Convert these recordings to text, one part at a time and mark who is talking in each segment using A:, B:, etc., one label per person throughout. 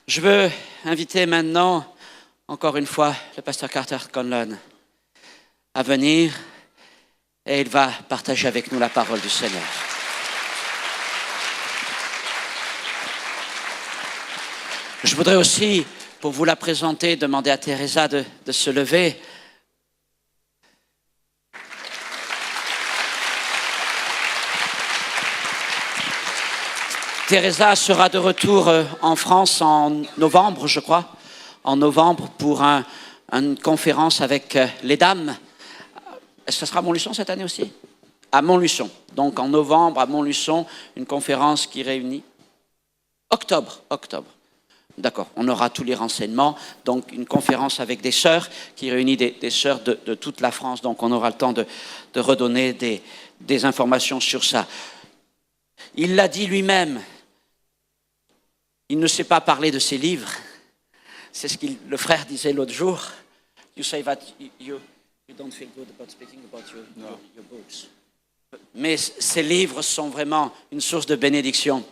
A: Je veux inviter maintenant, encore une fois, le pasteur Carter Conlon à venir et il va partager avec nous la parole du Seigneur. Je voudrais aussi, pour vous la présenter, demander à Teresa de se lever. Teresa sera de retour en France en novembre, je crois, en novembre pour une conférence avec les dames. Est-ce que ça sera à Montluçon cette année aussi? À Montluçon. Donc en novembre, à Montluçon, une conférence qui réunit... Octobre. D'accord, on aura tous les renseignements. Donc une conférence avec des sœurs qui réunit des sœurs de toute la France. Donc on aura le temps de redonner des informations sur ça. Il l'a dit lui-même. Il ne sait pas parler de ses livres. C'est ce que le frère disait l'autre jour. You say that you don't feel good about speaking about your books. Mais ces livres sont vraiment une source de bénédiction.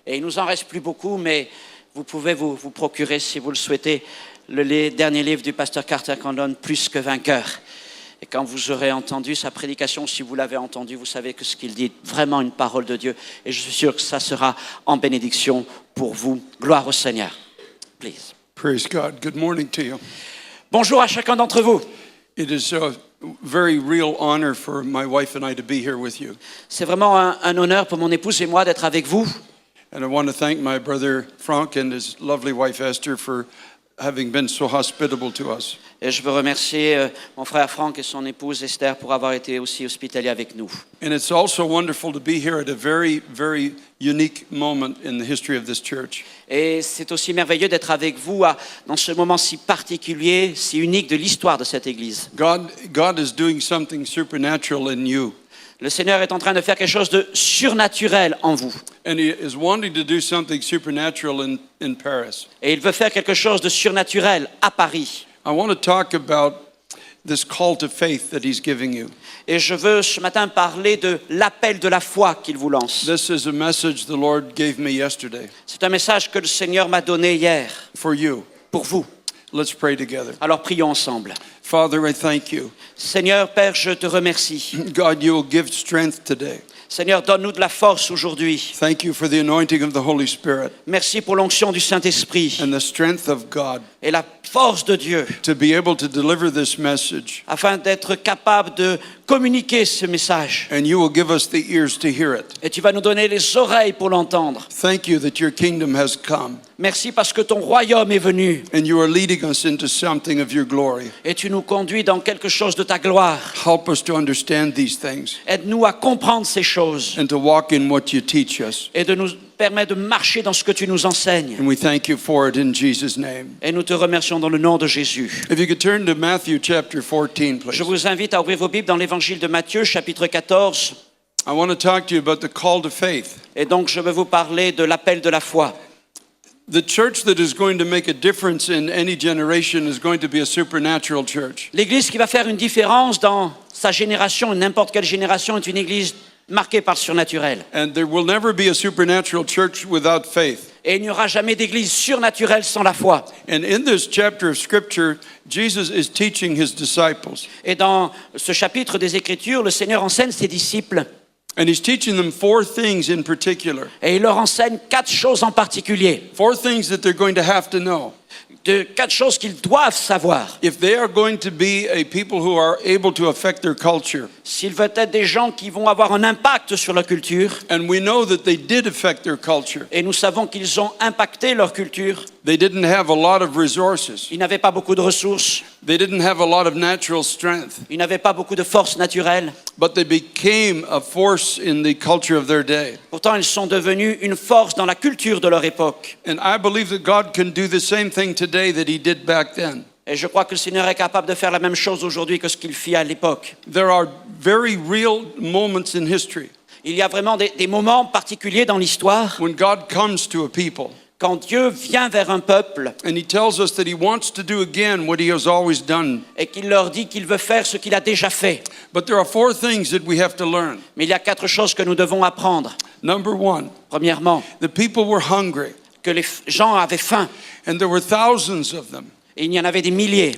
A: Et il nous en reste plus beaucoup, mais vous pouvez vous procurer, si vous le souhaitez, le dernier livre du pasteur Carter Conlon, Plus que vainqueur. Et quand vous aurez entendu sa prédication, si vous l'avez entendu, vous savez que ce qu'il dit est vraiment une parole de Dieu. Et je suis sûr que ça sera en bénédiction pour vous. Gloire au Seigneur. Please.
B: Praise God. Good morning to you.
A: Bonjour à chacun d'entre vous.
B: It is a very real honor for my wife and I to be here with you.
A: C'est vraiment un honneur pour mon épouse et moi d'être avec vous.
B: And I want to thank my brother Frank and his lovely wife Esther for having been so hospitable to us.
A: Et je veux remercier mon frère Franck et son épouse Esther pour avoir été aussi hospitaliers avec nous.
B: And it's also wonderful to be here at a very, very unique moment in the history of this church.
A: Et c'est aussi merveilleux d'être avec vous dans ce moment si particulier, si unique de l'histoire de cette Église.
B: God is doing something supernatural in you.
A: Le Seigneur est en train de faire quelque chose de surnaturel en vous.
B: And he is wanting to do something supernatural in Paris.
A: Et il veut faire quelque chose de surnaturel à Paris.
B: I want to talk about this call to faith that he's giving you.
A: Et je veux ce matin parler de l'appel de la foi qu'il vous lance.
B: This is a message the Lord gave me yesterday.
A: C'est un message que le Seigneur m'a donné hier.
B: For you.
A: Pour vous.
B: Let's pray together.
A: Alors prions ensemble.
B: Father, I thank you.
A: Seigneur, Père, je te remercie.
B: God, you will give strength today.
A: Seigneur, donne-nous de la force aujourd'hui.
B: Thank you for the anointing of the Holy Spirit.
A: Merci pour l'onction du Saint-Esprit.
B: And the strength of God.
A: Et la force de Dieu.
B: To be able to deliver this message.
A: Afin d'être capable de communiquer ce message.
B: And you will give us the ears to hear it.
A: Et tu vas nous donner les oreilles pour l'entendre.
B: Thank you that your kingdom has come.
A: Merci parce que ton royaume est venu.
B: And you are leading us into something of your glory.
A: Et tu nous conduis dans quelque chose de ta gloire.
B: Help us to understand these things.
A: Aide-nous à comprendre ces choses.
B: And to walk in what you teach us.
A: Et de nous permettre de marcher dans ce que tu nous enseignes.
B: And we thank you for it in Jesus' name.
A: Et nous te remercions dans le nom de Jésus.
B: If you could turn to Matthew chapter 14, please.
A: Je vous invite à ouvrir vos Bibles dans l'évangile de Matthieu, chapitre 14.
B: I want to talk to you about the call to faith.
A: Et donc je veux vous parler de l'appel de la foi.
B: The church that is going to make a difference in any generation is going to be a supernatural church.
A: L'église qui va faire une différence dans sa génération, n'importe quelle génération, est une église marquée par le surnaturel.
B: And there will never be a supernatural church without faith.
A: Et il n'y aura jamais d'église surnaturelle sans la foi.
B: And in this chapter of scripture, Jesus is teaching his disciples.
A: Et dans ce chapitre des Écritures, le Seigneur enseigne ses disciples.
B: And he's teaching them 4 things in particular.
A: Et il leur enseigne 4 choses en particulier.
B: 4 things that they're going to have to know.
A: De 4 choses qu'ils doivent savoir.
B: If they are going to be a people who are able to affect their culture.
A: S'ils veulent être des gens qui vont avoir un impact sur leur culture.
B: And we know that they did affect their culture.
A: Et nous savons qu'ils ont impacté leur culture.
B: They didn't have a lot of resources.
A: Ils n'avaient pas beaucoup de ressources.
B: They didn't have a lot of natural strength.
A: Ils n'avaient pas beaucoup de force naturelle.
B: But they became a force in the culture of their day.
A: Pourtant, ils sont devenus une force dans la culture de leur époque.
B: And I believe that God can do the same thing today that he did back then.
A: Et je crois que le Seigneur est capable de faire la même chose aujourd'hui que ce qu'il fit à l'époque.
B: There are very real moments in history.
A: Il y a vraiment des moments particuliers dans l'histoire
B: When God comes to a people.
A: quand Dieu vient vers un peuple
B: And he tells us that he wants to do again what he has always done.
A: et qu'il leur dit qu'il veut faire ce qu'il a déjà fait.
B: But there are 4 things that we have to learn.
A: Mais il y a 4 choses que nous devons apprendre.
B: Number 1,
A: Premièrement,
B: the people were hungry.
A: que les gens avaient faim.
B: And there were thousands of them.
A: Et il y en avait des milliers.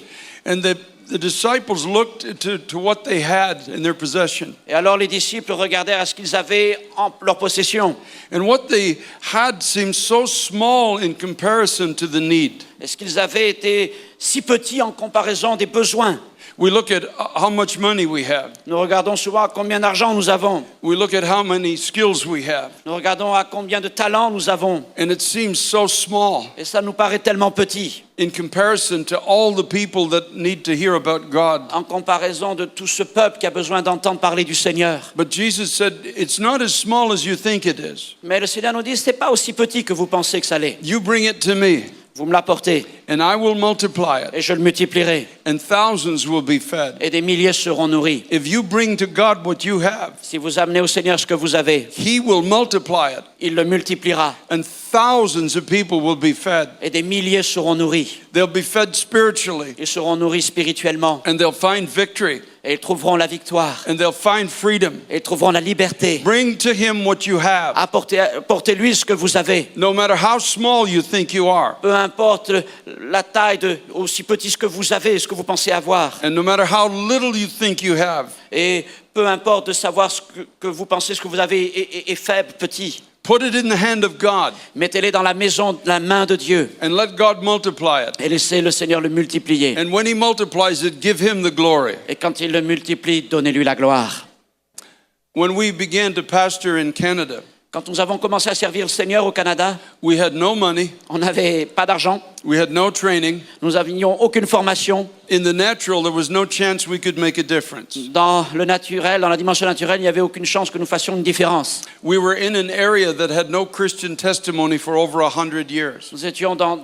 B: And the disciples looked to what they had in their possession.
A: Et alors les disciples regardèrent à ce qu'ils avaient en leur possession.
B: And what they had seemed so small in comparison to the need.
A: Et ce qu'ils avaient était si petit en comparaison des besoins.
B: We look at how much money we have.
A: Nous regardons souvent à combien d'argent nous avons.
B: We look at how many skills we have.
A: Nous regardons à combien de talents nous avons.
B: And it seems so small
A: Et ça nous paraît tellement petit
B: in comparison to all the people that need to hear about God.
A: en comparaison de tout ce peuple qui a besoin d'entendre parler du Seigneur.
B: But Jesus said, it's not as small as you think it is.
A: Mais le Seigneur nous dit, ce n'est pas aussi petit que vous pensez que ça l'est.
B: You bring it to me,
A: Vous me l'apportez
B: and I will multiply it,
A: et je le multiplierai.
B: and thousands will be fed.
A: Et des milliers seront nourris.
B: If you bring to God what you have,
A: Si vous amenez au Seigneur ce que vous avez,
B: He will multiply it,
A: il le multipliera.
B: and thousands of people will be fed.
A: Et des milliers seront nourris.
B: They'll be fed spiritually,
A: Ils seront nourris spirituellement.
B: and they'll find victory,
A: Et ils trouveront la victoire.
B: and they'll find freedom.
A: Et ils trouveront la liberté.
B: Bring to Him what you have,
A: Apportez-lui ce que vous avez.
B: no matter how small you think you are,
A: Peu importe la taille, aussi petit ce que vous avez, ce que vous pensez avoir.
B: and no matter how little you think you have.
A: Et peu importe de savoir ce que vous pensez, ce que vous avez est faible, petit.
B: Put it in the hand of God,
A: Mettez-les dans la main de Dieu.
B: and let God multiply it.
A: Et laissez le Seigneur le multiplier.
B: And when He multiplies it, give Him the glory.
A: Et quand il le multiplie, donnez-lui la gloire.
B: When we began to pastor in Canada,
A: Quand nous avons commencé à servir le Seigneur au Canada,
B: we had no money,
A: on n'avait pas d'argent,
B: we had no training.
A: nous n'avions aucune formation.
B: In the natural, there was no chance we could make a difference.
A: Dans le naturel, dans la dimension naturelle, il n'y avait aucune chance que nous fassions une différence.
B: We were in an area that had no Christian testimony for over 100 years.
A: Nous étions dans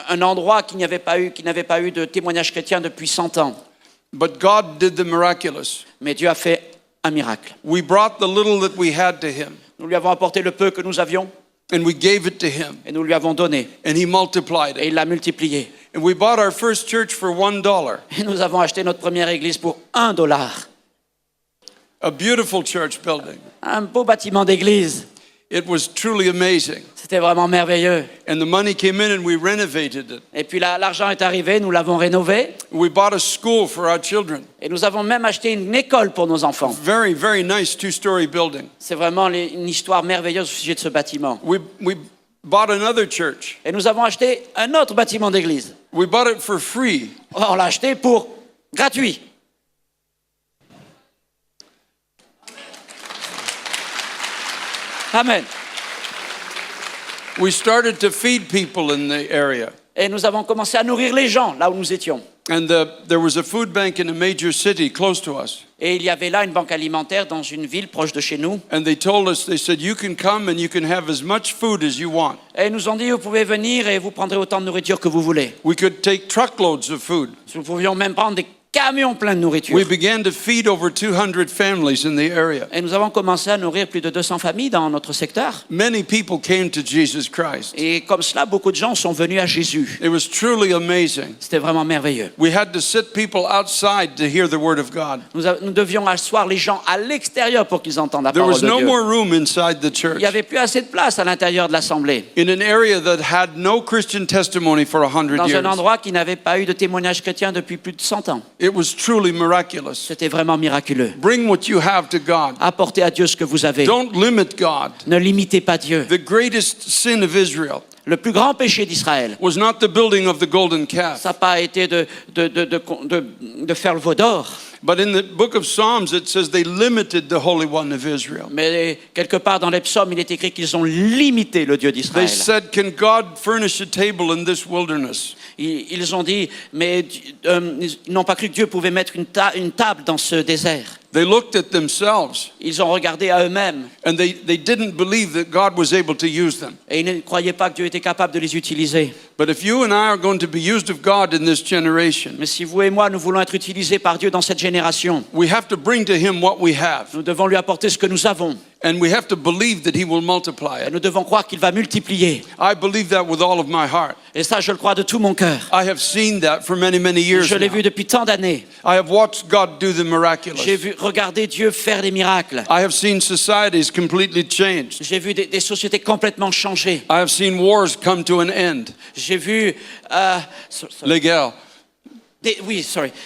A: un endroit qui n'avait pas eu de témoignage chrétien depuis 100 ans.
B: But God did the miraculous.
A: Mais Dieu a fait un miracle.
B: We brought the little that we had to Him,
A: Nous lui avons apporté le peu que nous avions
B: and we gave it to Him,
A: et nous lui avons donné.
B: and He multiplied
A: Et
B: it.
A: il l'a multiplié.
B: And we bought our first church for $1.
A: Et nous avons acheté notre première église pour $1.
B: A beautiful church building.
A: Un beau bâtiment d'église.
B: It was truly amazing.
A: C'était vraiment merveilleux.
B: And the money came in and we renovated it.
A: Et puis l'argent est arrivé, nous l'avons rénové.
B: We bought a school for our children.
A: Et nous avons même acheté une école pour nos enfants.
B: Very, very nice two-story building.
A: C'est vraiment une histoire merveilleuse au sujet de ce bâtiment.
B: We bought another church.
A: Et nous avons acheté un autre bâtiment d'église.
B: We bought it for free.
A: On l'a acheté pour gratuit. Amen.
B: We started to feed people in the area.
A: Et nous avons commencé à nourrir les gens là où nous étions.
B: And there was a food bank in a major city close to us.
A: Et il y avait là une banque alimentaire dans une ville proche de chez nous.
B: And they told us, they said, you can come and you can have as much food as you want.
A: Et ils nous ont dit, vous pouvez venir et vous prendrez autant de nourriture que vous voulez.
B: We could take truckloads of food.
A: Nous pouvions même prendre des camions pleins de nourriture.
B: We began to feed over 200 families in the area.
A: Et nous avons commencé à nourrir plus de 200 familles dans notre secteur.
B: Many people came to Jesus Christ.
A: Et comme cela, beaucoup de gens sont venus à Jésus.
B: It was truly amazing.
A: C'était vraiment merveilleux.
B: We had to sit people outside to hear the word of God.
A: Nous devions asseoir les gens à l'extérieur pour qu'ils entendent la
B: There
A: parole
B: was
A: de
B: no
A: Dieu.
B: more room inside the
A: Il
B: church.
A: n'y avait plus assez de place à l'intérieur de l'assemblée.
B: In an area that had no Christian testimony for 100
A: Dans un
B: years.
A: endroit qui n'avait pas eu de témoignage chrétien depuis plus de 100 ans.
B: It was truly miraculous.
A: C'était vraiment miraculeux.
B: Bring what you have to God.
A: Apportez à Dieu ce que vous avez.
B: Don't limit God.
A: Ne limitez pas Dieu.
B: The greatest sin of Israel
A: Le plus grand péché d'Israël,
B: was not the building of the golden calf.
A: ça n'a pas été de faire le veau d'or,
B: But in the book of Psalms, it says they limited the Holy One of Israel.
A: mais quelque part dans les psaumes, il est écrit qu'ils ont limité le Dieu
B: They
A: d'Israël.
B: said, can God furnish a table in this wilderness?
A: Ils ont dit, mais ils n'ont pas cru que Dieu pouvait mettre une table dans ce désert.
B: They looked at themselves
A: Ils ont regardé à eux-mêmes
B: and they didn't believe that God was able to use them.
A: et ils ne croyaient pas que Dieu était capable de les utiliser.
B: But if you and I are going to be used of God in this generation,
A: Mais si vous et moi, nous voulons être utilisés par Dieu dans cette génération,
B: we have to bring to Him what we have.
A: nous devons lui apporter ce que nous avons.
B: And we have to believe that he will multiply
A: Et
B: it.
A: nous devons croire qu'il va multiplier.
B: I believe that with all of my heart.
A: Et ça, je le crois de tout mon cœur.
B: I have seen that for many, many years
A: Je l'ai
B: now.
A: vu depuis tant d'années.
B: I have watched God do the miraculous.
A: J'ai vu regarder Dieu faire des miracles.
B: I have seen societies completely changed.
A: J'ai vu des sociétés complètement changées.
B: I have seen wars come to an end.
A: J'ai vu,
B: Les guerres.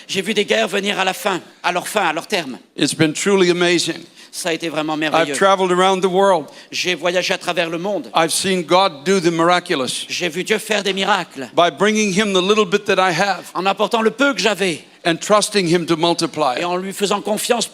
A: j'ai vu des guerres venir à la fin, à leur terme.
B: It's been truly amazing.
A: Ça a été vraiment
B: I've
A: merveilleux.
B: traveled around the world.
A: J'ai voyagé à travers le monde.
B: I've seen God do the miraculous
A: J'ai vu Dieu faire des miracles
B: by bringing him the little bit that I have
A: en apportant le peu que j'avais
B: and trusting him to multiply
A: et
B: it.
A: en lui faisant confiance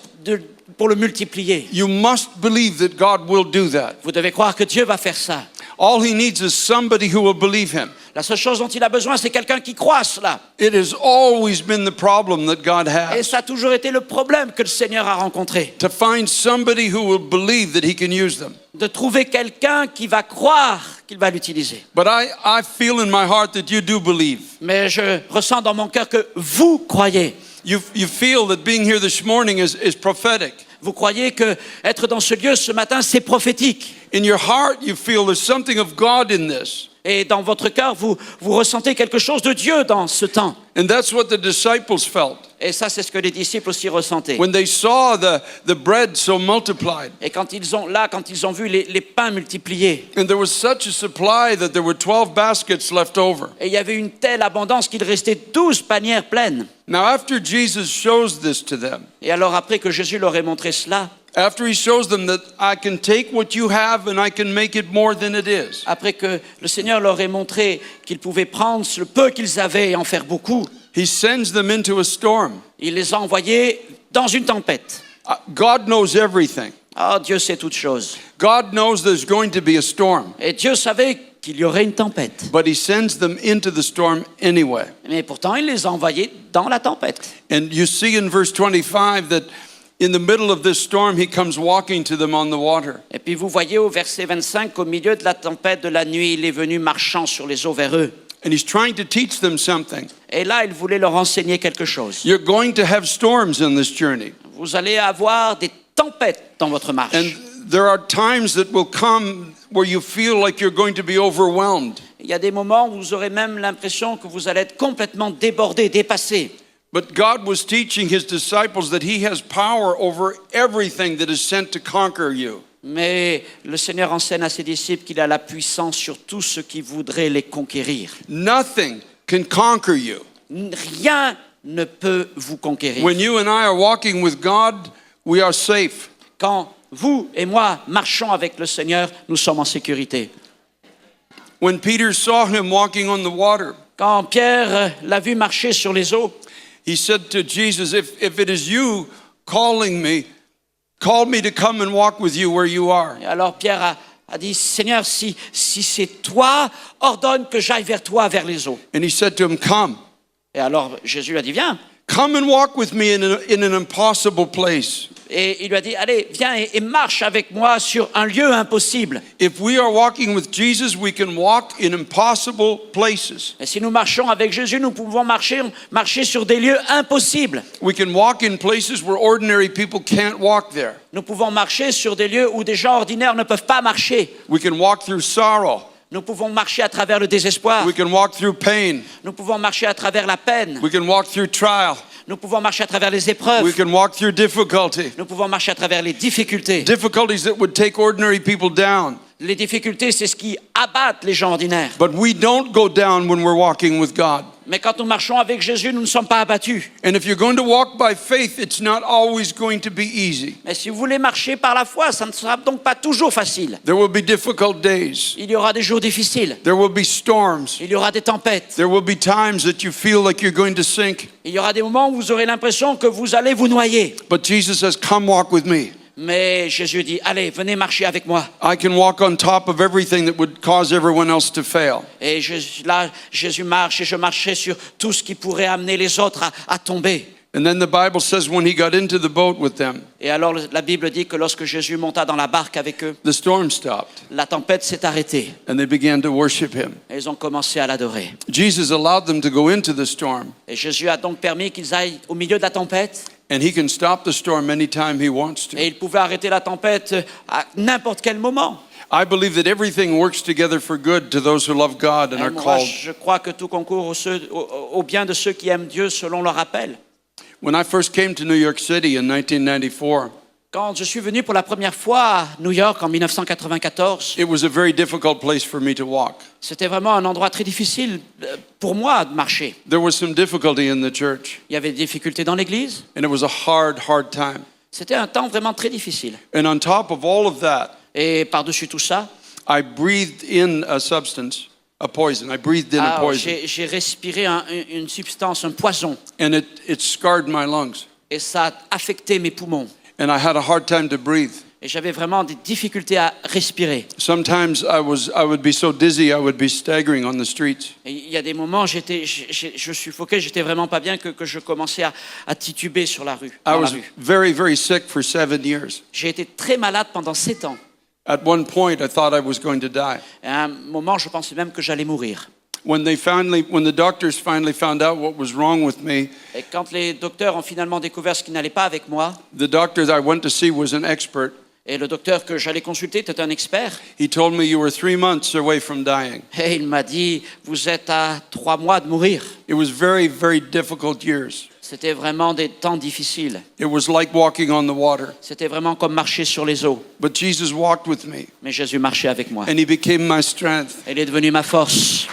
A: pour le multiplier.
B: You must believe that God will do that.
A: Vous devez croire que Dieu va faire ça.
B: All he needs is somebody who will believe him.
A: La seule chose dont il a besoin, c'est quelqu'un qui croit cela.
B: It has always been the problem that God
A: Et
B: has.
A: ça a toujours été le problème que le Seigneur a rencontré.
B: To find somebody who will believe that he can use them.
A: De trouver quelqu'un qui va croire qu'il va l'utiliser.
B: But I feel in my heart that you do believe.
A: Mais je ressens dans mon cœur que vous croyez.
B: You feel that being here this morning is prophetic.
A: Vous croyez que être dans ce lieu ce matin, c'est prophétique.
B: In your heart, you feel there's something of God in this.
A: Et dans votre cœur, vous ressentez quelque chose de Dieu dans ce temps.
B: And that's what the disciples felt.
A: Et ça, c'est ce que les disciples aussi ressentaient.
B: When they saw the bread so multiplied,
A: Et quand ils ont vu les pains multipliés,
B: and there was such a supply that there were 12 baskets left over.
A: et il y avait une telle abondance qu'il restait 12 panières pleines.
B: Now, after Jesus shows this to them,
A: Et alors après que Jésus leur ait montré cela,
B: after he shows them that I can take what you have and I can make it more than it is,
A: après que le Seigneur leur ait montré qu'ils pouvaient prendre le peu qu'ils avaient et en faire beaucoup,
B: he sends them into a storm.
A: il les a envoyés dans une tempête.
B: God knows everything.
A: Ah, Dieu sait toutes choses.
B: God knows there's going to be a storm,
A: Et Dieu savait qu'il y aurait une tempête.
B: but he sends them into the storm anyway.
A: Mais pourtant, il les a envoyés dans la tempête.
B: And you see in verse 25 that in the middle of this storm, he comes walking to them on the water.
A: Et puis vous voyez au verset 25 qu'au milieu de la tempête de la nuit, il est venu marchant sur les eaux vers eux.
B: And he's trying to teach them something.
A: Et là, il voulait leur enseigner quelque chose.
B: You're going to have storms in this journey.
A: Vous allez avoir des tempêtes dans votre marche.
B: And there are times that will come where you feel like you're going to be overwhelmed.
A: Il y a des moments où vous aurez même l'impression que vous allez être complètement débordé, dépassé.
B: But God was teaching his disciples that he has power over everything that is sent to conquer you.
A: Mais le Seigneur enseigne à ses disciples qu'il a la puissance sur tout ce qui voudrait les conquérir.
B: Nothing can conquer you.
A: Rien ne peut vous conquérir.
B: When you and I are walking with God, we are safe.
A: Quand vous et moi marchons avec le Seigneur, nous sommes en sécurité.
B: When Peter saw him walking on the water,
A: Quand Pierre l'a vu marcher sur les eaux,
B: he said to Jesus, if it is you calling me, call me to come and walk with you where you are.
A: et alors Pierre a dit, Seigneur, si c'est toi, ordonne que j'aille vers toi, vers les eaux.
B: And he said to him, come.
A: Et alors Jésus lui a dit, viens.
B: Come and walk with me in an impossible place.
A: Et il lui a dit, allez, viens et marche avec moi sur un lieu impossible.
B: If we are walking with Jesus, we can walk in impossible places.
A: Et si nous marchons avec Jésus, nous pouvons marcher sur des lieux impossibles.
B: We can walk in places where ordinary people can't walk there.
A: Nous pouvons marcher sur des lieux où des gens ordinaires ne peuvent pas marcher.
B: We can walk through sorrow.
A: Nous pouvons marcher à travers le désespoir.
B: We can walk through pain.
A: Nous pouvons marcher à travers la peine.
B: We can walk through trial.
A: Nous pouvons marcher à travers les
B: We
A: épreuves.
B: can walk through difficulty.
A: Nous pouvons marcher à travers les difficultés.
B: Difficulties that would take ordinary people down.
A: Les difficultés, c'est ce qui abatte les gens ordinaires.
B: But we don't go down when we're walking with God.
A: Mais quand nous marchons avec Jésus, nous ne sommes pas abattus.
B: And if you're going to walk by faith, it's not always going to be easy.
A: Mais si vous voulez marcher par la foi, ça ne sera donc pas toujours facile.
B: There will be difficult days.
A: Il y aura des jours difficiles.
B: There will be storms.
A: Il y aura des tempêtes.
B: There will be times that you feel like you're going to sink.
A: Il y aura des moments où vous aurez l'impression que vous allez vous noyer.
B: But Jesus says, come walk with me.
A: Mais Jésus dit, allez, venez marcher avec moi.
B: I can walk on top of everything that would cause everyone else to fail.
A: Et là, Jésus marche et je marcherai sur tout ce qui pourrait amener les autres à tomber.
B: And then the Bible says when he got into the boat with them,
A: Et alors la Bible dit que lorsque Jésus monta dans la barque avec eux,
B: the storm stopped
A: la tempête s'est arrêtée
B: and they began to worship him.
A: et ils ont commencé à l'adorer.
B: Jesus allowed them to go into the storm
A: Et Jésus a donc permis qu'ils aillent au milieu de la tempête
B: And he can stop the storm anytime he wants to.
A: Et il pouvait arrêter la tempête à n'importe quel moment.
B: I believe that everything works together for good to those who love God and are
A: Moi,
B: called.
A: je crois que tout concourt au bien de ceux qui aiment Dieu selon leur appel.
B: When I first came to New York City in 1994,
A: Quand je suis venu pour la première fois à New York en 1994,
B: it was a very difficult place for me to walk.
A: c'était vraiment un endroit très difficile pour moi de marcher.
B: There was some difficulty in the church,
A: Il y avait des difficultés dans l'église.
B: and it was a hard time.
A: C'était un temps vraiment très difficile.
B: And on top of all of that,
A: Et par-dessus tout ça,
B: I breathed in a substance, a poison. I breathed in a poison,
A: j'ai respiré une substance, un poison,
B: and it scarred my lungs.
A: et ça a affecté mes poumons.
B: And I had a hard time to breathe.
A: Et j'avais vraiment des difficultés à respirer.
B: Sometimes I would be so dizzy I would be staggering on the streets.
A: Et il y a des moments, je suffoquais, j'étais vraiment pas bien, que je commençais à tituber sur la rue.
B: I
A: dans la
B: was
A: rue.
B: very, very sick for 7 years.
A: J'ai été très malade pendant 7 ans.
B: At one point, I thought I was going to die.
A: Et à un moment, je pensais même que j'allais mourir.
B: When the doctors finally found out what was wrong with me,
A: Et quand les docteurs ont finalement découvert ce qui n'allait pas avec moi,
B: the doctor I went to see was an expert.
A: et le docteur que j'allais consulter était un expert,
B: He told me you were 3 months away from dying.
A: et il m'a dit, vous êtes à 3 mois de mourir.
B: It was very, very difficult years.
A: C'était vraiment des temps difficiles.
B: It was like walking on the water.
A: C'était vraiment comme marcher sur les eaux.
B: But Jesus walked with me,
A: Mais Jésus marchait avec moi.
B: and he became my strength.
A: Il est devenu ma force.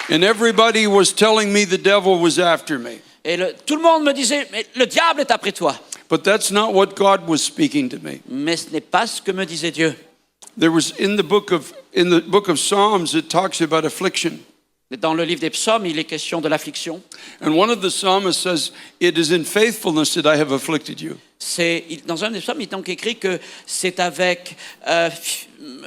B: And everybody was telling me the devil was after me.
A: Et tout le monde me disait, mais le diable est après toi.
B: But that's not what God was speaking to me.
A: Mais ce n'est pas ce que me disait Dieu.
B: There was in the book of Psalms, it talks about affliction.
A: Dans le livre des psaumes, il est question de l'affliction.
B: And one of the psalmists says, "It is in faithfulness that I have afflicted you."
A: Dans un des psaumes, il est donc écrit que c'est avec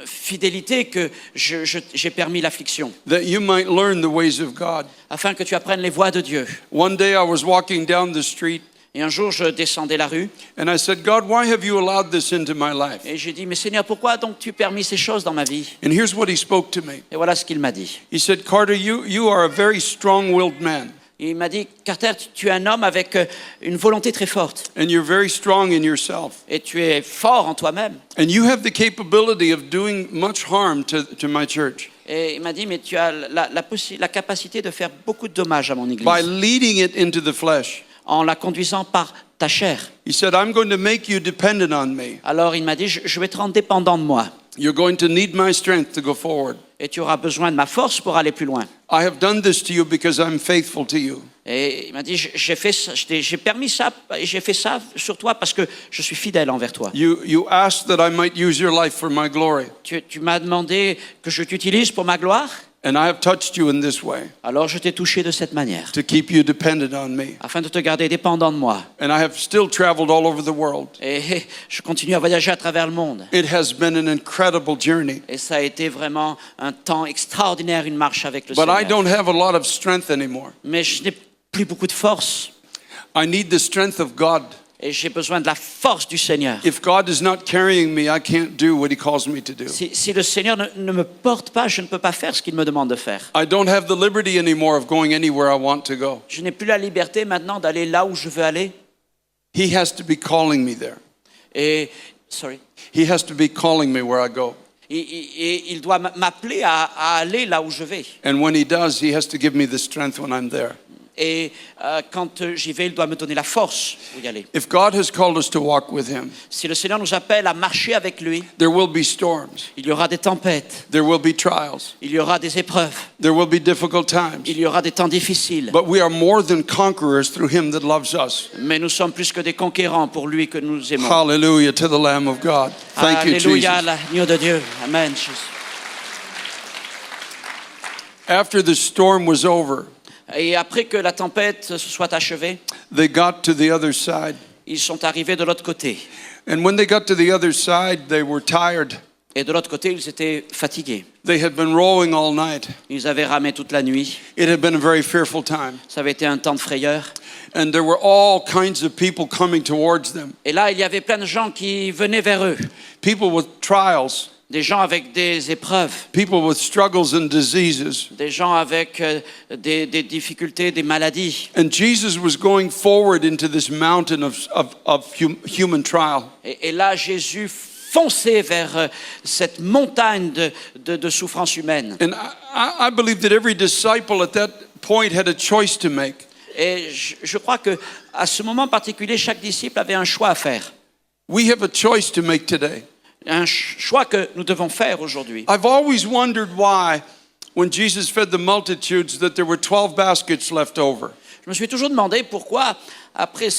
A: fidélité que j'ai permis l'affliction,
B: That you might learn the ways of God.
A: afin que tu apprennes les voies de Dieu.
B: One day I was walking down the street
A: Et un jour, je descendais la rue,
B: and I said, "God, why have you allowed this into my life?"
A: et j'ai dit, mais Seigneur, pourquoi donc tu permis ces choses dans ma vie?
B: And here's what he spoke to me.
A: Et voilà ce qu'il m'a dit.
B: He said, "Carter, you are a very strong-willed man,
A: Il m'a dit, Carter, tu es un homme avec une volonté très forte,
B: and you're very strong in yourself.
A: et tu es fort en toi-même.
B: And you have the capability of doing much harm to my church
A: Et il m'a dit, mais tu as la capacité de faire beaucoup de dommages à mon église,
B: by leading it into the flesh."
A: en la conduisant par ta chair.
B: He said, "I'm going to make you dependent on me.
A: Alors il m'a dit, je vais te rendre dépendant de moi,
B: You're going to need my strength to go forward.
A: et tu auras besoin de ma force pour aller plus loin.
B: I have done this to you because I'm faithful to you."
A: Et il m'a dit, j'ai permis ça, et j'ai fait ça sur toi parce que je suis fidèle envers toi.
B: You asked that I might use your life for my glory,
A: Tu m'as demandé que je t'utilise pour ma gloire,
B: and I have touched you in this way
A: alors je t'ai touché de cette manière,
B: to keep you dependent on me.
A: afin de te garder dépendant de moi.
B: And I have still traveled all over the world.
A: Et je continue à voyager à travers le monde.
B: It has been an incredible journey,
A: Et ça a été vraiment un temps extraordinaire, une marche avec le
B: but I
A: Seigneur.
B: don't have a lot of strength anymore.
A: Mais je n'ai plus beaucoup de force,
B: I need the strength of God.
A: et j'ai besoin de la force du Seigneur.
B: If God is not carrying me, I can't do what he calls me to do.
A: Si le Seigneur ne me porte pas, je ne peux pas faire ce qu'il me demande de faire.
B: I don't have the liberty anymore of going anywhere I want to go.
A: Je n'ai plus la liberté maintenant d'aller là où je veux aller.
B: He has to be calling me there.
A: Et,
B: He has to be calling me where I go.
A: il doit m'appeler à aller là où je vais.
B: And when he does, he has to give me the strength when I'm there.
A: Et quand j'y vais, il doit me donner la force pour y aller.
B: If God has called us to walk with him,
A: Si le Seigneur nous appelle à marcher avec lui,
B: there will be storms.
A: il y aura des tempêtes,
B: There will be trials.
A: il y aura des épreuves,
B: There will be difficult times.
A: il y aura des temps difficiles.
B: But we are more than conquerors through him that loves us.
A: Mais nous sommes plus que des conquérants pour lui que nous aimons.
B: Hallelujah to the Lamb of God. Thank you,
A: Alléluia,
B: Jesus.
A: l'agneau de Dieu. Amen. Jésus.
B: After the storm was over,
A: Et après que la tempête se soit achevée,
B: they got to the other side.
A: ils sont arrivés de l'autre côté.
B: And when they got to the other side, they were tired.
A: Et de l'autre côté, ils étaient fatigués.
B: They had been rowing all night.
A: Ils avaient ramé toute la nuit.
B: It had been a very fearful time.
A: Ça avait été un temps de frayeur.
B: And there were all kinds of people coming towards them.
A: Et là, il y avait plein de gens qui venaient vers eux.
B: People with trials.
A: des gens avec des épreuves,
B: people with struggles and diseases.
A: des gens avec des difficultés, des maladies.
B: And Jesus was going forward into this mountain of human trial.
A: Et là, Jésus fonçait vers cette montagne de souffrance humaine.
B: And I believe that every disciple at that point had a choice to make.
A: Et je crois que à ce moment particulier, chaque disciple avait un choix à faire.
B: We have a choice to make today.
A: Un choix que nous devons faire aujourd'hui.
B: I've always wondered why, when Jesus fed the multitudes, that there were 12 baskets left over.
A: Je me suis toujours demandé pourquoi, après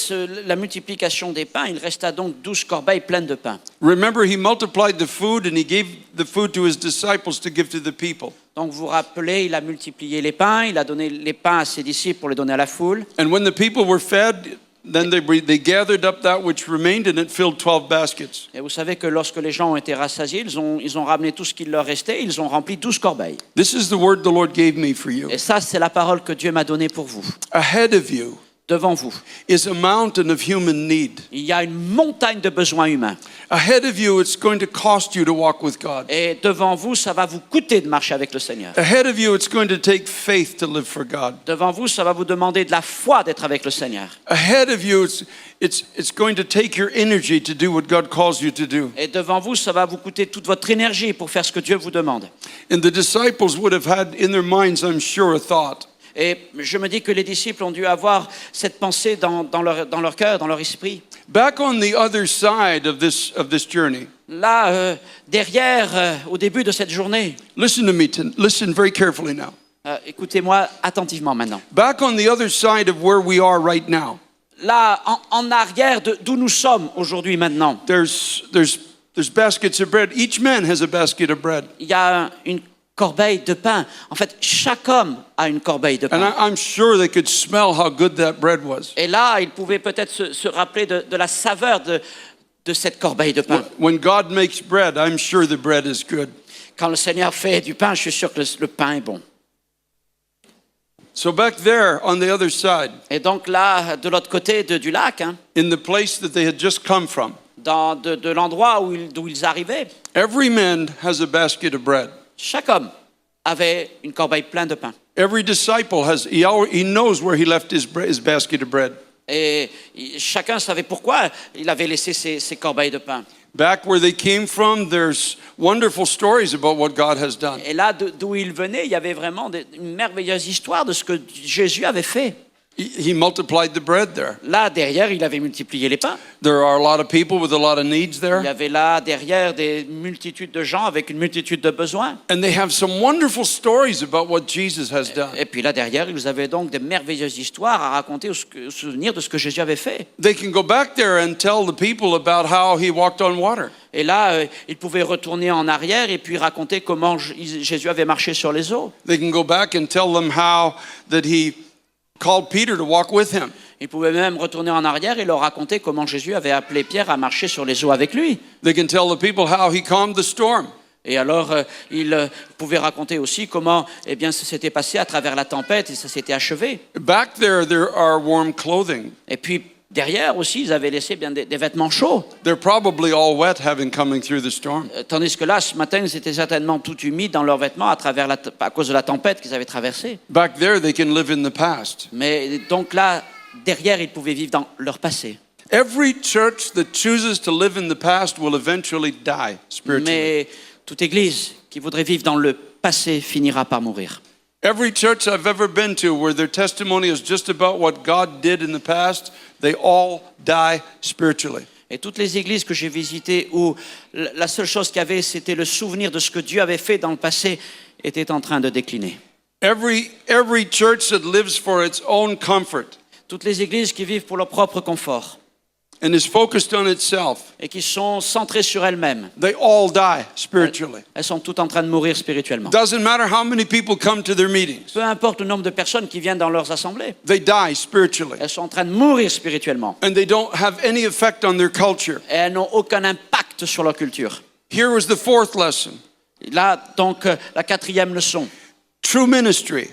A: la multiplication des pains, il resta donc 12 corbeilles pleines de pain.
B: Remember, he multiplied the food and he gave the food to his disciples to give to the people.
A: Donc vous vous rappelez, il a multiplié les pains, il a donné les pains à ses disciples pour les donner à la foule.
B: And when the people were fed, then they gathered up that which remained and it filled 12 baskets.
A: Et vous savez que lorsque les gens ont été rassasiés, ils ont ramené tout ce qu'il leur restait, ils ont rempli 12 corbeilles.
B: This is the word the Lord gave me for you.
A: Et ça, c'est la parole que Dieu m'a donnée pour vous.
B: Ahead of you
A: Devant vous,
B: is a mountain of human need.
A: il y a une montagne de besoins humains.
B: Ahead of you, it's going to cost you to walk with God.
A: Et devant vous, ça va vous coûter de marcher avec le Seigneur.
B: Ahead of you, it's going to take faith to live for God.
A: Devant vous, ça va vous demander de la foi d'être avec le Seigneur.
B: Ahead of you, it's going to take your energy to do what God calls you to do.
A: Et devant vous, ça va vous coûter toute votre énergie pour faire ce que Dieu vous demande.
B: And the disciples would have had in their minds, I'm sure, a thought.
A: Et je me dis que les disciples ont dû avoir cette pensée dans leur cœur, dans leur esprit.
B: Back on the other side of this journey,
A: Là, derrière, au début de cette journée,
B: listen to me, listen very carefully now.
A: écoutez-moi attentivement maintenant.
B: Back on the other side of where we are right now,
A: Là, en arrière d'où nous sommes aujourd'hui maintenant,
B: there's baskets of bread. Each man has a basket of bread.
A: il y a une corbeille de pain. En fait, chaque homme a une corbeille de
B: And
A: pain.
B: I'm sure they could smell how good that bread was.
A: Et là, ils pouvaient peut-être se rappeler de la saveur de cette corbeille de pain.
B: When God makes bread, I'm sure the bread is good.
A: Quand le Seigneur fait du pain, je suis sûr que le pain est bon.
B: So back there on the other side,
A: Et donc là, de l'autre côté du lac, hein,
B: in the place that they had just come from,
A: de l'endroit d'où ils arrivaient,
B: every man has a basket of bread.
A: chaque homme avait une corbeille pleine de pain.
B: Every disciple he knows where he left his basket of bread.
A: Et chacun savait pourquoi il avait laissé ses corbeilles de pain.
B: Back where they came from, there's wonderful stories about what God has done.
A: Et là, d'où ils venaient, il y avait vraiment une merveilleuse histoire de ce que Jésus avait fait.
B: He multiplied the bread there.
A: Là, derrière, il avait multiplié les pains.
B: There are a lot of people with a lot of needs
A: Il y
B: there.
A: avait là, derrière, des multitudes de gens avec une multitude de besoins.
B: And they have some wonderful stories about what Jesus has done.
A: Et puis là, derrière, ils avaient donc des merveilleuses histoires à raconter au souvenir de ce que Jésus avait fait.
B: They can go back there and tell the people about how he walked on water.
A: Et là, ils pouvaient retourner en arrière et puis raconter comment Jésus avait marché sur les eaux.
B: They can go back and tell them how that he called Peter to walk with him.
A: Ils pouvaient même retourner en arrière et leur raconter comment Jésus avait appelé Pierre à marcher sur les eaux avec lui.
B: They can tell the people how he calmed the storm.
A: Et alors, ils pouvaient raconter aussi comment eh bien, ça s'était passé à travers la tempête et ça s'était achevé.
B: Back there are warm clothing.
A: Et puis, derrière aussi, ils avaient laissé bien des vêtements chauds.
B: They're probably all wet coming through the storm.
A: Tandis que là, ce matin, ils étaient certainement tout humides dans leurs vêtements à cause de la tempête qu'ils avaient traversée.
B: Back there, they can live in the past.
A: Mais donc là, derrière, ils pouvaient vivre dans leur passé.
B: Every church that chooses to live in the past will eventually die spiritually.
A: Mais toute église qui voudrait vivre dans le passé finira par mourir.
B: Every church I've ever been to where their testimony is just about what God did in the past, they all die spiritually.
A: Et toutes les églises que j'ai visitées où la seule chose qu'il y avait, c'était le souvenir de ce que Dieu avait fait dans le passé, était en train de décliner.
B: Every church that lives for its own comfort
A: Toutes les églises qui vivent pour leur propre confort
B: and is focused on itself,
A: et qui sont centrées sur elles-mêmes,
B: they all die spiritually.
A: elles sont toutes en train de mourir spirituellement.
B: Doesn't matter how many people come to their meetings,
A: Peu importe le nombre de personnes qui viennent dans leurs assemblées,
B: they die spiritually.
A: elles sont en train de mourir spirituellement.
B: And they don't have any effect on their culture.
A: Et elles n'ont aucun impact sur leur culture.
B: Here was the fourth lesson.
A: Là, donc, la quatrième leçon.
B: True ministry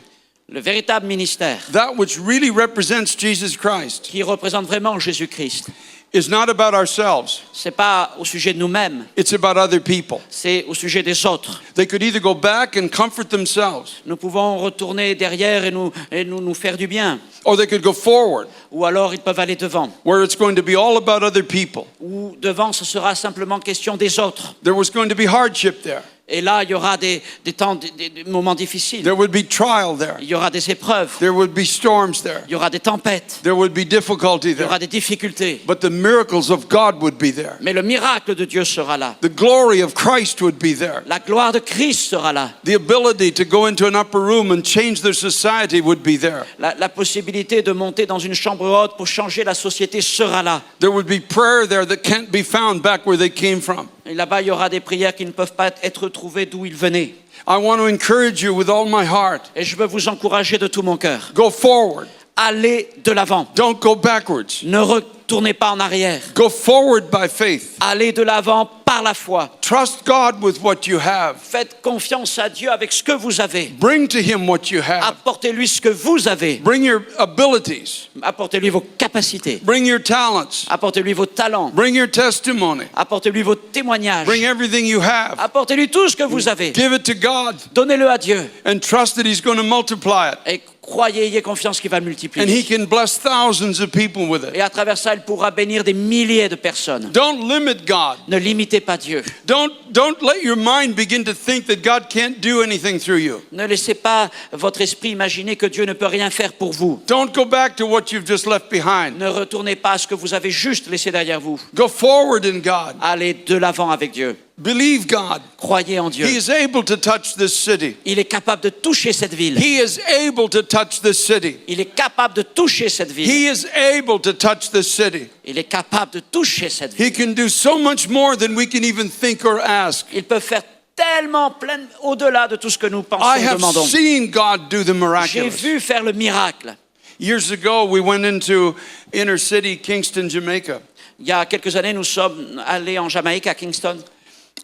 A: Le véritable ministère
B: that which really represents Jesus Christ,
A: qui représente vraiment Jésus-Christ,
B: is not about ourselves.
A: c'est pas au sujet de nous-mêmes,
B: It's about other people.
A: c'est au sujet des autres.
B: They could either go back and comfort themselves,
A: Nous pouvons retourner derrière et nous faire du bien,
B: or they could go forward,
A: ou alors ils peuvent aller devant.
B: where it's going to be all about other people.
A: Ou devant, ce sera simplement question des autres.
B: There was going to be hardship there.
A: Et là, il y aura des temps, des moments difficiles.
B: There would be trial there.
A: Il y aura des épreuves.
B: There would be storms there.
A: Il y aura des tempêtes.
B: There would be difficulty
A: Il y
B: there.
A: aura des difficultés.
B: But the miracles of God would be there.
A: Mais le miracle de Dieu sera là.
B: The glory of Christ would be there.
A: La gloire de Christ sera là.
B: The ability to go into an upper room and change their society would be there.
A: La possibilité de monter dans une chambre haute pour changer la société sera là.
B: There would be prayer there that can't be found back where they came from.
A: Et là-bas, il y aura des prières qui ne peuvent pas être trouvées d'où ils venaient.
B: I want to encourage you with all my heart.
A: Et je veux vous encourager de tout mon cœur.
B: Go forward.
A: Allez de l'avant.
B: Don't go backwards.
A: Ne retournez pas en arrière.
B: Go forward by faith.
A: Allez de l'avant par la foi.
B: Trust God with what you have.
A: Faites confiance à Dieu avec ce que vous avez.
B: Bring to Him what you have.
A: Apportez-lui ce que vous avez.
B: Bring your abilities.
A: Apportez-lui vos capacités.
B: Bring your talents.
A: Apportez-lui vos talents.
B: Bring your testimony.
A: Apportez-lui vos témoignages.
B: Bring everything you have.
A: Apportez-lui tout ce que vous avez.
B: Give it to God
A: Donnez-le à Dieu.
B: and trust that He's going to multiply it.
A: Et croyez, ayez confiance qu'il va le
B: And He
A: multiplier.
B: can bless thousands of people with it.
A: Et à travers ça, il pourra bénir des milliers de personnes.
B: Don't limit God.
A: Ne limitez pas Dieu.
B: Don't let your mind begin to think that God can't do anything through you.
A: Ne laissez pas votre esprit imaginer que Dieu ne peut rien faire pour vous.
B: Don't go back to what you've just left behind.
A: Ne retournez pas à ce que vous avez juste laissé derrière vous.
B: Go forward in God.
A: Allez de l'avant avec Dieu.
B: Believe God.
A: Croyez en Dieu.
B: He is able to touch this city.
A: Il est capable de toucher cette ville.
B: He is able to touch this city.
A: Il est capable de toucher cette ville.
B: He is able to touch this city.
A: Il est capable de toucher cette
B: He
A: ville.
B: can do so much more than we can even think or ask.
A: Il peut faire tellement plein au-delà de tout ce que nous pensons
B: I
A: et
B: have
A: demandons.
B: seen God do the
A: J'ai
B: miraculous.
A: vu faire le miracle.
B: Years ago, we went into inner city Kingston, Jamaica.
A: Il y a quelques années, nous sommes allés en Jamaïque, à Kingston.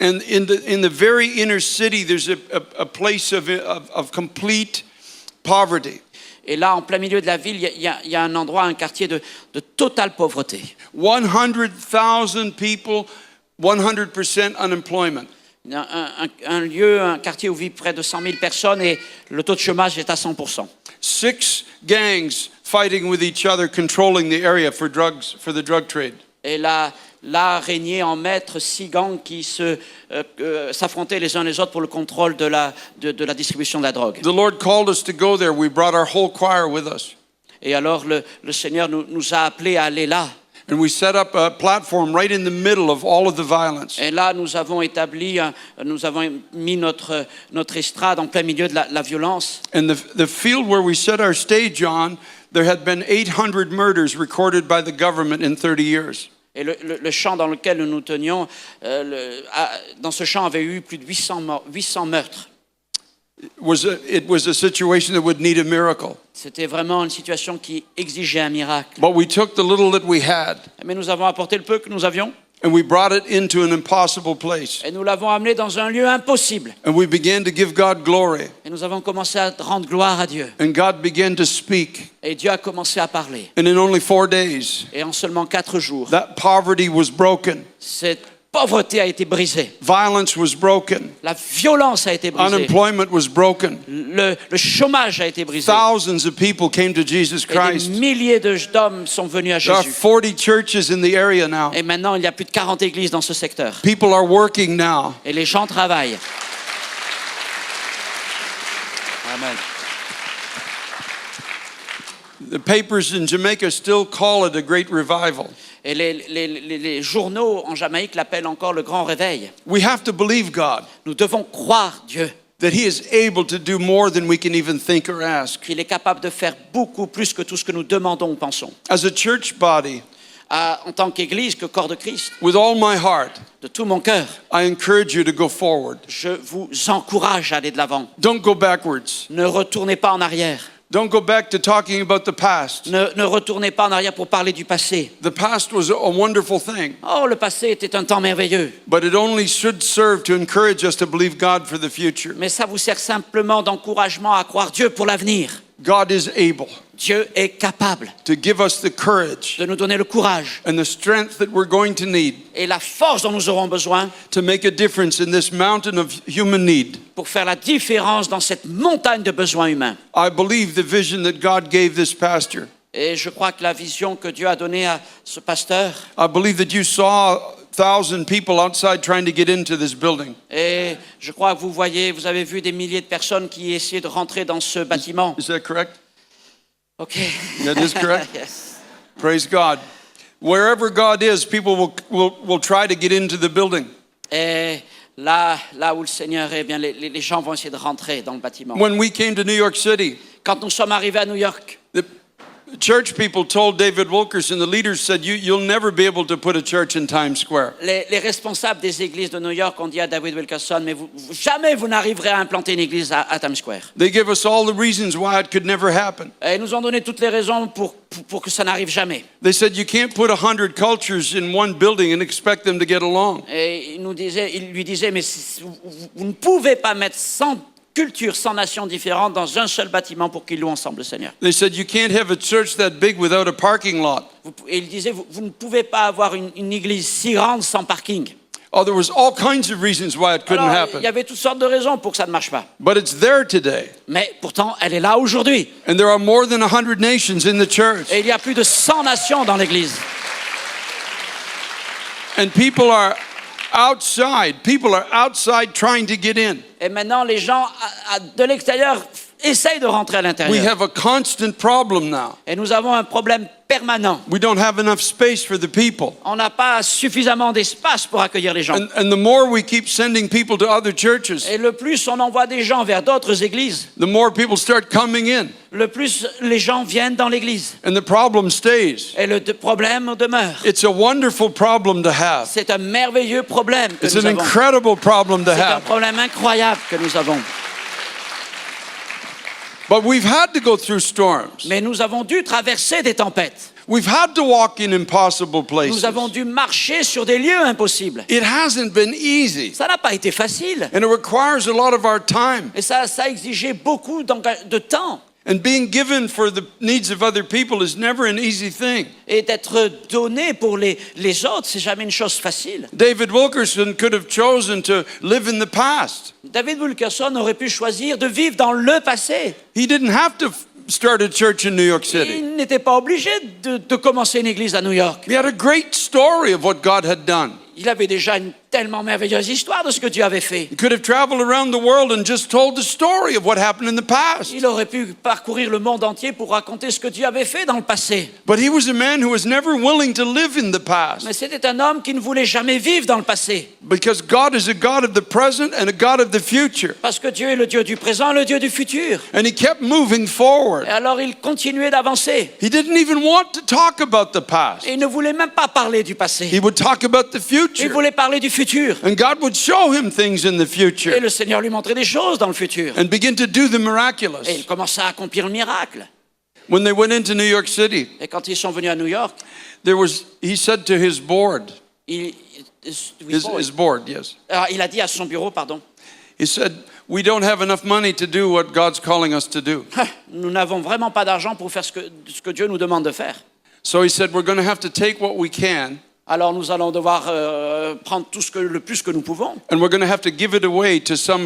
B: And in the very inner city, there's a place of complete poverty.
A: Et là, en plein milieu de la ville, il y a un endroit, un quartier de totale pauvreté.
B: 100,000 people, 100% unemployment.
A: Il y a un lieu, un quartier où vivent près de 100 000 personnes et le taux de chômage est à 100%.
B: 6 gangs fighting with each other, controlling the area for drugs, for the drug trade.
A: Et là régnaient en maître 6 gangs qui s'affrontaient les uns les autres pour le contrôle de la distribution de la drogue.
B: The Lord called us to go there. We brought our whole choir with us.
A: Et alors le Seigneur nous a appelés à aller là.
B: And we set up a platform right in the middle of all of the violence.
A: Et là, nous avons mis notre estrade en plein milieu de la violence.
B: And the field where we set our stage on, there had been 800 murders recorded by the government in 30 years.
A: Et le champ dans lequel nous nous tenions, dans ce champ avait eu plus de 800 meurtres.
B: It was a situation that would need a miracle.
A: C'était vraiment une situation qui exigeait un miracle.
B: But we took the little that we had
A: Mais nous avons apporté le peu que nous avions
B: and we brought it into an impossible place.
A: et nous l'avons amené dans un lieu impossible.
B: And we began to give God glory.
A: Et nous avons commencé à rendre gloire à Dieu.
B: And God began to speak.
A: Et Dieu a commencé à parler.
B: And in only 4 days,
A: Et en seulement 4 jours,
B: that poverty was broken.
A: cette pauvreté a été brisée.
B: Violence was broken.
A: La violence a été brisée.
B: Unemployment was broken.
A: Le chômage a été brisé.
B: Thousands of people came to Jesus
A: Et des
B: Christ.
A: milliers d'hommes sont venus à
B: There are
A: Jésus.
B: 40 churches in the area now.
A: Et maintenant, il y a plus de 40 églises dans ce secteur.
B: People are working now.
A: Et les gens travaillent. Amen.
B: The papers in Jamaica still call it a great revival.
A: Et les journaux en Jamaïque l'appellent encore le grand réveil.
B: We have to believe God
A: Nous devons croire Dieu,
B: that He is able to do more than we can even think or ask.
A: qu'il est capable de faire beaucoup plus que tout ce que nous demandons ou pensons.
B: As a church body,
A: En tant qu'Église, que corps de Christ,
B: with all my heart,
A: de tout mon cœur,
B: I encourage you to go forward.
A: je vous encourage à aller de l'avant.
B: Don't go backwards.
A: Ne retournez pas en arrière.
B: Don't go back to talking about the past.
A: Ne retournez pas en arrière pour parler du passé.
B: The past was a wonderful thing,
A: Oh, le passé était un temps merveilleux.
B: but it only should serve to encourage us to believe God for the future.
A: Mais ça vous sert simplement d'encouragement à croire Dieu pour l'avenir.
B: God is able
A: Dieu est capable
B: to give us the courage
A: de nous donner le courage
B: and the strength that we're going to need
A: et la force dont nous aurons besoin
B: to make a difference in this mountain of human need.
A: pour faire la différence dans cette montagne de besoins humains.
B: I believe the vision that God gave this pastor.
A: Et je crois que la vision que Dieu a donnée à ce pasteur,
B: I believe that you saw 1,000 people outside trying to get into this building.
A: et je crois que vous avez vu des milliers de personnes qui essayaient de rentrer dans ce bâtiment.
B: Is that correct?
A: OK.
B: That is correct?
A: Yes.
B: Praise God. Wherever God is, people will try to get into the building.
A: Et là où le Seigneur est, bien, les gens vont essayer de rentrer dans le bâtiment.
B: When we came to New York City,
A: Quand nous sommes arrivés à New York,
B: the church people told David Wilkerson, the leaders said, you'll never be able to put a church in Times Square.
A: les responsables des églises de New York ont dit à David Wilkerson, mais jamais vous n'arriverez à implanter une église à Times Square.
B: They gave us all the reasons why it could never happen.
A: Et ils nous ont donné toutes les raisons pour que ça n'arrive jamais.
B: They said you can't put 100 cultures in one building and expect them to get along.
A: Et ils lui disaient, mais vous ne pouvez pas mettre 100 cultures, 100 nations différentes dans un seul bâtiment pour qu'ils louent ensemble le Seigneur.
B: They said you can't have a church that big without a parking lot.
A: Et il disait, vous ne pouvez pas avoir une église si grande sans parking.
B: Oh, there was all kinds of reasons why it couldn't
A: Alors, il y
B: happen.
A: avait toutes sortes de raisons pour que ça ne marche pas.
B: But it's there today.
A: Mais pourtant, elle est là aujourd'hui.
B: And there are more than 100 nations in the church.
A: Et il y a plus de 100 nations dans l'église.
B: And people are outside trying to get in.
A: Et maintenant, les gens de l'extérieur essayent de rentrer à
B: We
A: l'intérieur.
B: have a constant problem now.
A: Et nous avons un problème permanent.
B: We don't have enough space for the people.
A: On n'a pas suffisamment d'espace pour accueillir les gens.
B: And the more we keep sending people to other churches,
A: Et le plus on envoie des gens vers d'autres églises,
B: the more people start coming in.
A: le plus les gens viennent dans l'église.
B: And the problem stays.
A: Et le problème demeure.
B: It's a wonderful problem to have.
A: C'est un merveilleux problème que
B: It's
A: nous
B: an
A: avons.
B: incredible problem to
A: C'est un
B: have.
A: problème incroyable que nous avons.
B: But we've had to go through storms.
A: Mais nous avons dû traverser des tempêtes.
B: We've had to walk in impossible
A: Nous
B: places.
A: avons dû marcher sur des lieux impossibles.
B: It hasn't been easy.
A: Ça n'a pas été facile.
B: And it requires a lot of our time.
A: Et ça a exigé beaucoup de temps.
B: And being given for the needs of other people is never an easy thing.
A: Et d'être donné pour les autres, c'est jamais une chose facile.
B: David Wilkerson could have chosen to live in the past.
A: David Wilkerson aurait pu choisir de vivre dans le passé.
B: He didn't have to start a church in New York City.
A: Il n'était pas obligé de commencer une église à New York.
B: He had a great story of what God had done.
A: Il avait déjà une tellement merveilleuse histoire de ce que Dieu avait fait.
B: He could have traveled around the world and just told the story of what happened in the past.
A: Il aurait pu parcourir le monde entier pour raconter ce que Dieu avait fait dans le passé.
B: But he was a man who was never willing to live in the past.
A: Mais c'était un homme qui ne voulait jamais vivre dans le passé.
B: Because God is a God of the present and a God of the future.
A: Parce que Dieu est le Dieu du présent, le Dieu du futur.
B: And he kept moving forward.
A: Et alors il continuait d'avancer.
B: He didn't even want to talk about the past.
A: Et il ne voulait même pas parler du passé.
B: He would talk about the
A: Il
B: future.
A: voulait parler du futur.
B: And God would show him things in the
A: Et
B: future
A: le Seigneur lui montrait des choses dans le futur.
B: and begin to do the
A: Et il
B: miraculous.
A: commençait à accomplir le miracle.
B: When they went into New York City,
A: Et quand ils sont venus à New York,
B: he said to his board,
A: il
B: his board, yes.
A: il a dit à son bureau, pardon,
B: He said, we don't have enough money to do what God's calling us to do.
A: nous n'avons vraiment pas d'argent pour faire ce que Dieu nous demande de faire.
B: So he said, we're going to have to take what we can
A: Alors nous allons devoir prendre le plus que nous pouvons.
B: and we're going to have to give it away to some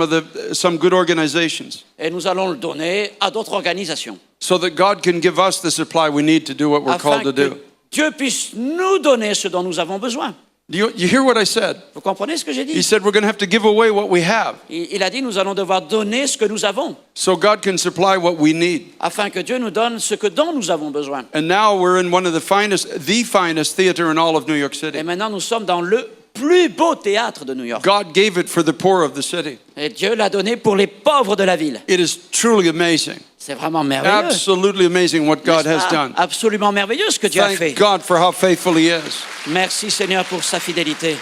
B: good organizations
A: Et nous allons le donner à d'autres organisations.
B: so that God can give us the supply we need to do what we're
A: Afin
B: called to
A: que
B: do.
A: Dieu puisse nous donner ce dont nous avons besoin.
B: You hear what I said?
A: Vous comprenez ce que j'ai
B: He
A: dit?
B: said, we're going to have to give away what we have
A: Il a dit nous allons devoir donner ce que nous avons.
B: so God can supply what we need.
A: Afin que Dieu nous donne ce dont nous avons besoin.
B: And now we're in one of the finest theater in all of New York
A: Et
B: City.
A: maintenant nous sommes dans le plus beau théâtre de New York.
B: God gave it for the poor of the city.
A: Et Dieu l'a donné pour les pauvres de la ville.
B: It is truly amazing.
A: C'est vraiment merveilleux.
B: Absolutely amazing what God has done.
A: Absolument merveilleux ce que Dieu a fait.
B: Thank God for how faithful He is.
A: Merci Seigneur pour sa fidélité.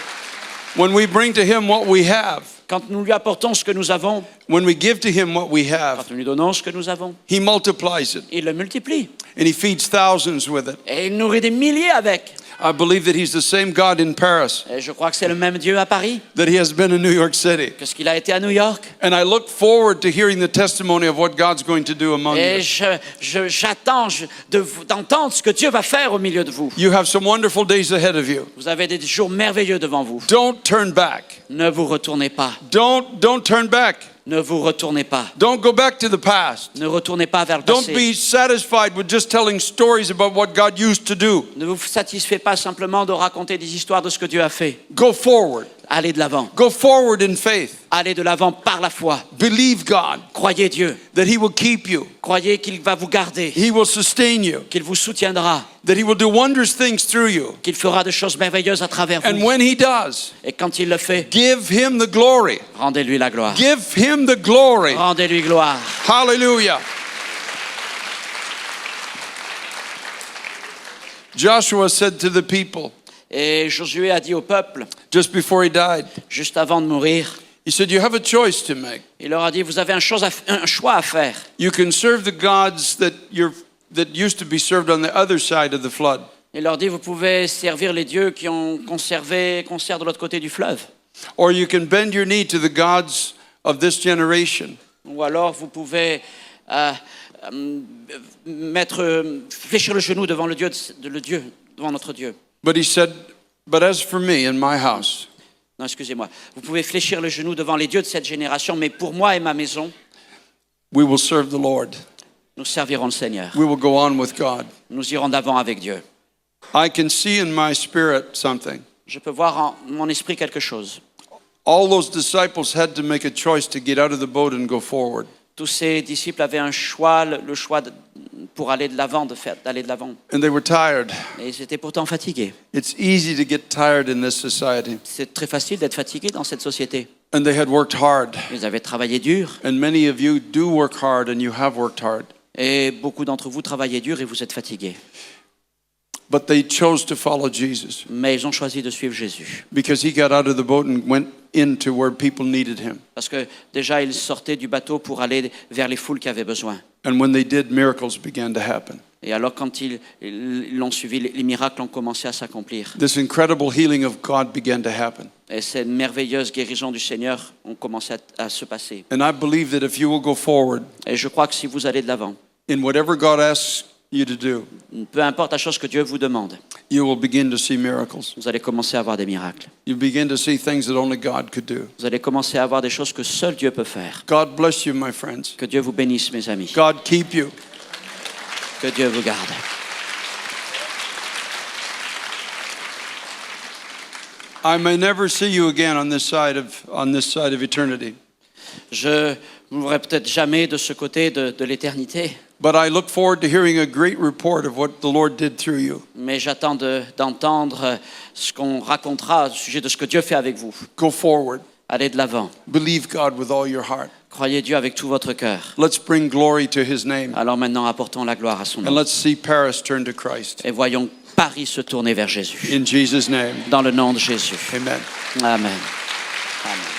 B: When we bring to Him what we have,
A: Quand nous lui apportons ce que nous avons,
B: when we give to Him what we have,
A: quand nous lui donnons ce que nous avons,
B: He multiplies it
A: il le multiplie.
B: and He feeds thousands with it.
A: Et il nourrit des milliers avec.
B: I believe that he's the same God in Paris
A: Et je crois que c'est le même Dieu à Paris
B: that he has been in New York City.
A: que ce qu'il a été à New York.
B: And I look forward to hearing the testimony of what God's going to do among
A: Et
B: you.
A: j'attends d'entendre ce que Dieu va faire au milieu de vous.
B: You have some wonderful days ahead of you.
A: Vous avez des jours merveilleux devant vous.
B: Don't turn back.
A: Ne vous retournez pas.
B: Don't turn back.
A: Ne vous retournez pas.
B: Don't go back to the past.
A: Ne retournez pas vers le
B: Don't
A: passé.
B: be satisfied with just telling stories about what God used to do.
A: Ne vous satisfaites pas simplement de raconter des histoires de ce que Dieu a fait.
B: Go forward.
A: Allez de l'avant.
B: Go forward in faith.
A: Allez de l'avant par la foi.
B: Believe God
A: Croyez Dieu.
B: that he will keep you.
A: Croyez qu'il va vous garder,
B: He will sustain you.
A: qu'il vous soutiendra,
B: That he will do wondrous things through you.
A: qu'il fera de choses merveilleuses à travers
B: And
A: vous.
B: when he does,
A: Et quand il le fait,
B: give him the glory.
A: rendez-lui la gloire.
B: Give him the glory.
A: Rendez-lui gloire.
B: Hallelujah. Joshua said to the people
A: Et Josué a dit au peuple,
B: just before he died,
A: juste avant de mourir,
B: he said, you have a choice to make.
A: il leur a dit, vous avez un choix à faire.
B: You can serve the gods that used to be served on the other side of the flood.
A: Il leur dit, vous pouvez servir les dieux qui ont conservent de l'autre côté du fleuve.
B: Or you can bend your knee to the gods of this generation.
A: Ou alors vous pouvez fléchir le genou devant devant notre Dieu.
B: But he said, but as for me and my house,
A: Non, excusez-moi. Vous pouvez fléchir le genou devant les dieux de cette génération, mais pour moi et ma maison,
B: we will serve the Lord.
A: nous servirons le Seigneur.
B: We will go on with God.
A: Nous irons d'avant avec Dieu.
B: I can see in my spirit something.
A: Je peux voir en mon esprit quelque chose.
B: All those disciples had to make a choice to get out of the boat and go forward.
A: Tous ces disciples avaient un choix, le choix pour aller de l'avant, d'aller de l'avant.
B: And they were tired.
A: Et ils étaient pourtant fatigués.
B: It's easy to get tired in this society.
A: C'est très facile d'être fatigué dans cette société.
B: And they had worked hard.
A: Ils avaient travaillé dur.
B: And many of you do work hard and you have worked hard.
A: Et beaucoup d'entre vous travaillez dur et vous êtes fatigués.
B: But they chose to follow Jesus
A: Mais ils ont choisi de suivre Jésus.
B: because he got out of the boat and went into where people needed him.
A: Parce que déjà, ils sortaient du bateau pour aller vers les foules qui avaient besoin.
B: And when they did, miracles began to happen.
A: Et alors, quand ils l'ont suivi, les miracles ont commencé à s'accomplir.
B: This incredible healing of God began to happen.
A: Et ces merveilleuses guérisons du Seigneur ont commencé à se passer.
B: And I believe that if you will go forward
A: Et je crois que si vous allez de l'avant,
B: in whatever God asks you to do,
A: peu importe la chose que Dieu vous demande,
B: you will begin to see miracles.
A: vous allez commencer à avoir des miracles.
B: You begin to see things that only God could do.
A: Vous allez commencer à avoir des choses que seul Dieu peut faire.
B: God bless you, my friends.
A: Que Dieu vous bénisse, mes amis.
B: God keep you.
A: Que Dieu vous garde.
B: I may never see you again on this side of eternity.
A: Je ne mourrai peut-être jamais de ce côté de l'éternité,
B: But I look forward to hearing a great report of what the Lord did through you.
A: mais j'attends d'entendre ce qu'on racontera au sujet de ce que Dieu fait avec vous.
B: Go forward.
A: Allez de l'avant.
B: Believe God with all your heart.
A: Croyez Dieu avec tout votre cœur.
B: Let's bring glory to his name.
A: Alors maintenant, apportons la gloire à son
B: And
A: nom.
B: let's see Paris turn to Christ.
A: Et voyons Paris se tourner vers Jésus.
B: In Jesus' name.
A: Dans le nom de Jésus.
B: Amen.
A: Amen. Amen.